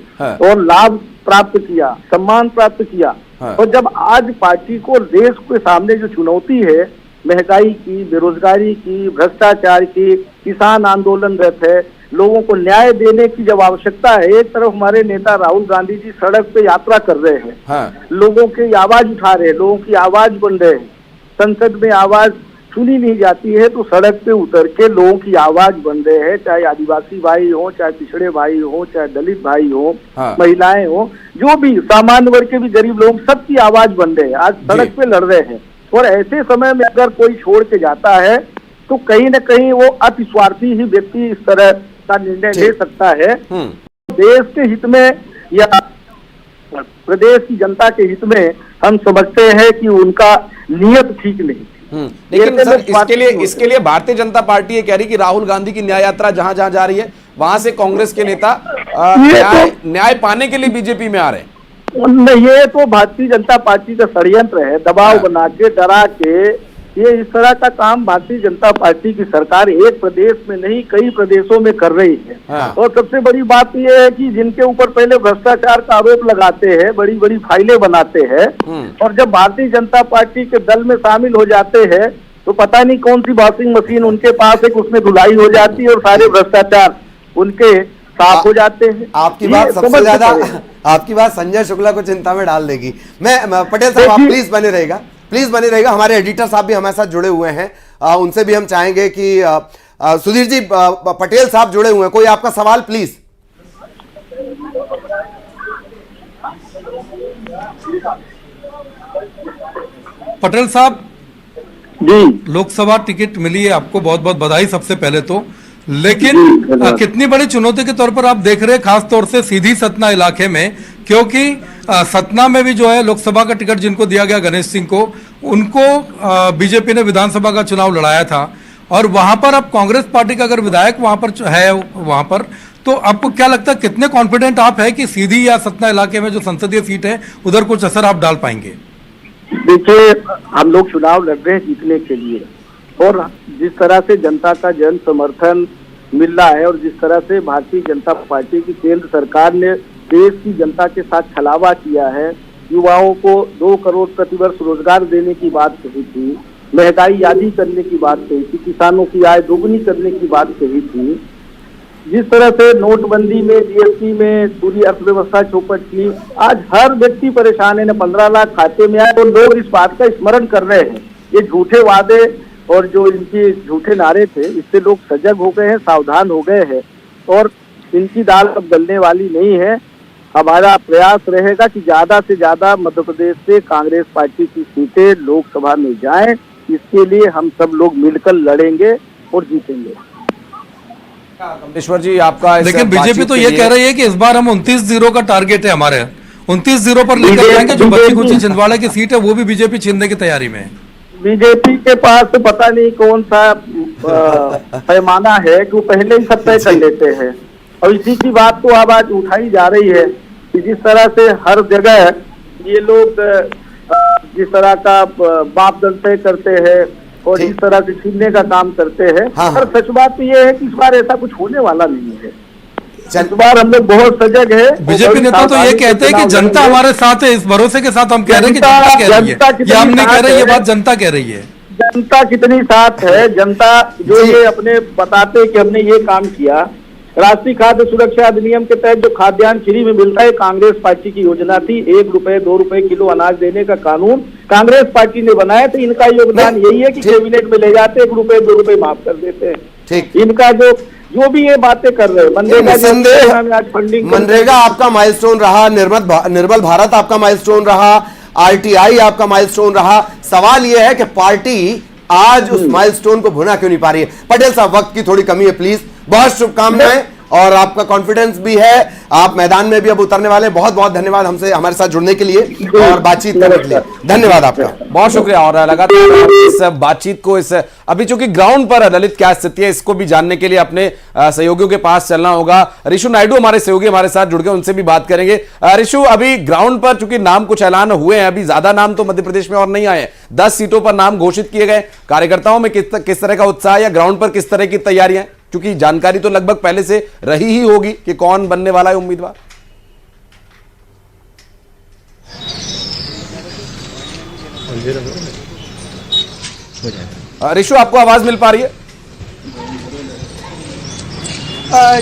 और लाभ प्राप्त किया, सम्मान प्राप्त किया। और जब आज पार्टी को देश के सामने जो चुनौती है, महंगाई की, बेरोजगारी की, भ्रष्टाचार की, किसान आंदोलनरत है, लोगों को न्याय देने की जब आवश्यकता है, एक तरफ हमारे नेता राहुल गांधी जी सड़क पे यात्रा कर रहे हैं, लोगों की आवाज उठा रहे हैं, लोगों की आवाज बन रहे हैं, संसद में आवाज सुनी नहीं जाती है तो सड़क पे उतर के लोगों की आवाज बन रहे हैं, चाहे आदिवासी भाई हो, चाहे पिछड़े भाई हो, चाहे दलित भाई हो, महिलाएं हो, जो भी सामान्य वर्ग के भी गरीब लोग, सबकी आवाज बन रहे हैं, आज सड़क पे लड़ रहे हैं। और ऐसे समय में अगर कोई छोड़ के जाता है तो कहीं न कहीं वो अति स्वार्थी ही व्यक्ति इस तरह का निर्णय ले सकता है। देश के हित में या प्रदेश की जनता के हित में हम समझते हैं कि उनका नियत ठीक नहीं। लेकिन सर, इसके लिए भारतीय जनता पार्टी ये कह रही कि राहुल गांधी की न्याय यात्रा जहां जहां जा रही है वहां से कांग्रेस के नेता न्याय पाने के लिए बीजेपी में आ रहे हैं। ये तो भारतीय जनता पार्टी का षड्यंत्र है, दबाव बना के, डरा के, ये इस तरह का काम भारतीय जनता पार्टी की सरकार एक प्रदेश में नहीं कई प्रदेशों में कर रही है। और सबसे बड़ी बात यह है कि जिनके ऊपर पहले भ्रष्टाचार का आरोप लगाते हैं, बड़ी बड़ी फाइलें बनाते हैं, और जब भारतीय जनता पार्टी के दल में शामिल हो जाते हैं तो पता नहीं कौन सी वॉशिंग मशीन उनके पास है, उसमें धुलाई हो जाती है और सारे भ्रष्टाचार उनके साफ हो जाते हैं। आपकी बात सबसे ज्यादा, आपकी बात संजय शुक्ला को चिंता में डाल देगी। मैं पटेल साहब, आप प्लीज बने रहेगा, हमारे एडिटर साहब भी हमारे साथ जुड़े हुए हैं, उनसे भी हम चाहेंगे कि सुधीर जी, पटेल साहब जुड़े हुए हैं, कोई आपका सवाल प्लीज। पटेल साहब जी, लोकसभा टिकट मिली है आपको, बहुत बहुत बधाई सबसे पहले तो। लेकिन कितनी बड़ी चुनौती के तौर पर आप देख रहे हैं, खास तौर से सीधी सतना इलाके में, क्योंकि सतना में भी जो है लोकसभा का टिकट जिनको दिया गया गणेश सिंह को, उनको बीजेपी ने विधानसभा का चुनाव लड़ाया था, और वहां पर अब कांग्रेस पार्टी का अगर विधायक वहां पर है, वहां पर तो आपको क्या लगता है, कितने कॉन्फिडेंट आप है कि सीधी या सतना इलाके में जो संसदीय सीट है उधर कुछ असर आप डाल पाएंगे? देखिए, हम लोग चुनाव लड़ रहे हैं जीतने के लिए, और जिस तरह से जनता का जन समर्थन मिल रहा है और जिस तरह से भारतीय जनता पार्टी की केंद्र सरकार ने देश की जनता के साथ छलावा किया है, युवाओं को 2 करोड़ प्रतिवर्ष रोजगार देने की बात कही थी, महंगाई आधी करने की बात कही थी, किसानों की आय दोगुनी करने की बात कही थी, जिस तरह से नोटबंदी में, जीएसटी में पूरी अर्थव्यवस्था चौपट की, आज हर व्यक्ति परेशान है। न 15 लाख खाते में आए, और लोग इस बात का स्मरण कर रहे हैं। ये झूठे वादे और जो इनके झूठे नारे थे, इससे लोग सजग हो गए हैं, सावधान हो गए हैं, और इनकी दाल अब गलने वाली नहीं है। हमारा प्रयास रहेगा कि ज्यादा से ज्यादा मध्य प्रदेश से कांग्रेस पार्टी की सीटें लोकसभा में जाएं। इसके लिए हम सब लोग मिलकर लड़ेंगे और जीतेंगे। कमलेश्वर जी, आपका लेकिन बीजेपी तो ये कह रही है कि इस बार हम 29-0 का टारगेट है हमारे, 29-0 पर लेकर जाएंगे। जो बच्ची कुची छिंदवाड़ा की सीट है वो भी बीजेपी छीनने की तैयारी में है। बीजेपी के पास तो पता नहीं कौन सा पैमाना है कि वो पहले ही सब तय कर लेते हैं, और इसी की बात तो आवाज उठाई जा रही है कि जिस तरह से हर जगह ये लोग जिस तरह का मापदंड तय करते हैं और जिस तरह से छीनने का काम करते हैं, पर सच बात तो ये है कि इस बार ऐसा कुछ होने वाला नहीं है। इस बार हम लोग बहुत सजग है। बीजेपी नेता तो ये कहते हैं कि जनता हमारे साथ है, इस भरोसे के साथ हम कह रहे हैं कि जनता कह रही है, ये हम नहीं कह रहे, ये बात जनता कह रही है। जनता कितनी साथ है, जनता जो ये अपने बताते कि हमने ये काम किया। राष्ट्रीय खाद्य सुरक्षा अधिनियम के तहत जो खाद्यान्न फ्री में मिलता है, कांग्रेस पार्टी की योजना थी। 1 रुपए 2 रुपए किलो अनाज देने का कानून कांग्रेस पार्टी ने बनाया, तो इनका योगदान यही है कि कैबिनेट में ले जाते 1 रुपए 2 रुपए माफ कर देते हैं। ठीक। इनका जो भी ये बातें कर रहे हैं, मनरेगा निसंदेह आज फंडिंग, मनरेगा आपका माइलस्टोन रहा, निर्मल भारत आपका माइलस्टोन रहा, आरटीआई आपका माइलस्टोन रहा। सवाल यह है कि पार्टी आज उस माइलस्टोन को भुना क्यों नहीं पा रही है। पटेल साहब, वक्त की थोड़ी कमी है, प्लीज। बहुत शुभकामनाएं, और आपका कॉन्फिडेंस भी है, आप मैदान में भी अब उतरने वाले। बहुत बहुत धन्यवाद हमसे हमारे साथ जुड़ने के लिए और बातचीत करने के लिए। धन्यवाद आपका, बहुत शुक्रिया। और लगातार इस बातचीत को अभी चूंकि ग्राउंड पर ललित क्या स्थिति है इसको भी जानने के लिए अपने सहयोगियों के पास चलना होगा। ऋषु नायडू हमारे सहयोगी हमारे साथ जुड़ गए, उनसे भी बात करेंगे। ऋषु, अभी ग्राउंड पर चूंकि नाम कुछ ऐलान हुए हैं, अभी ज्यादा नाम तो मध्य प्रदेश में और नहीं आए हैं, 10 सीटों पर नाम घोषित किए गए। कार्यकर्ताओं में किस तरह का उत्साह या ग्राउंड पर किस तरह की तैयारियां, क्योंकि जानकारी तो लगभग पहले से रही ही होगी कि कौन बनने वाला है उम्मीदवार। ऋषु, आपको आवाज मिल पा रही है?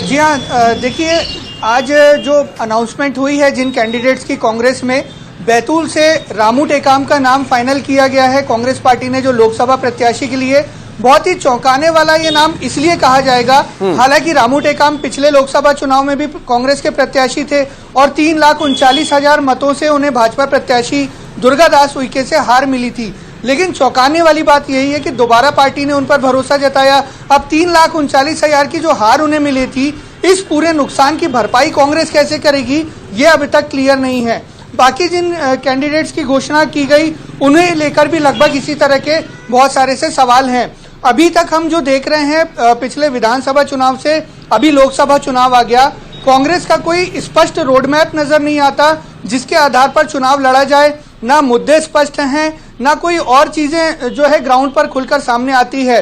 जी हाँ, देखिए आज जो अनाउंसमेंट हुई है जिन कैंडिडेट्स की कांग्रेस में, बैतूल से रामू टेकाम का नाम फाइनल किया गया है कांग्रेस पार्टी ने जो लोकसभा प्रत्याशी के लिए। बहुत ही चौंकाने वाला ये नाम इसलिए कहा जाएगा, हालांकि रामू टेकाम पिछले लोकसभा चुनाव में भी कांग्रेस के प्रत्याशी थे और 3,39,000 मतों से उन्हें भाजपा प्रत्याशी दुर्गादास उइके से हार मिली थी। लेकिन चौंकाने वाली बात यही है कि दोबारा पार्टी ने उन पर भरोसा जताया। अब 3,39,000 की जो हार उन्हें मिली थी, इस पूरे नुकसान की भरपाई कांग्रेस कैसे करेगी, ये अभी तक क्लियर नहीं है। बाकी जिन कैंडिडेट्स की घोषणा की गई उन्हें लेकर भी लगभग इसी तरह के बहुत सारे से सवाल हैं। अभी तक हम जो देख रहे हैं, पिछले विधानसभा चुनाव से अभी लोकसभा चुनाव आ गया, कांग्रेस का कोई स्पष्ट रोड मैप नजर नहीं आता जिसके आधार पर चुनाव लड़ा जाए। ना मुद्दे स्पष्ट हैं, ना कोई और चीजें जो है ग्राउंड पर खुलकर सामने आती है।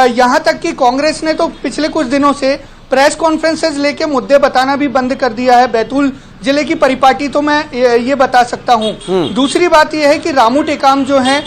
यहाँ तक कि कांग्रेस ने तो पिछले कुछ दिनों से प्रेस कॉन्फ्रेंसेज लेके मुद्दे बताना भी बंद कर दिया है। बैतूल जिले की परिपाटी तो मैं ये बता सकता हूँ। दूसरी बात यह है कि रामू टेकाम जो है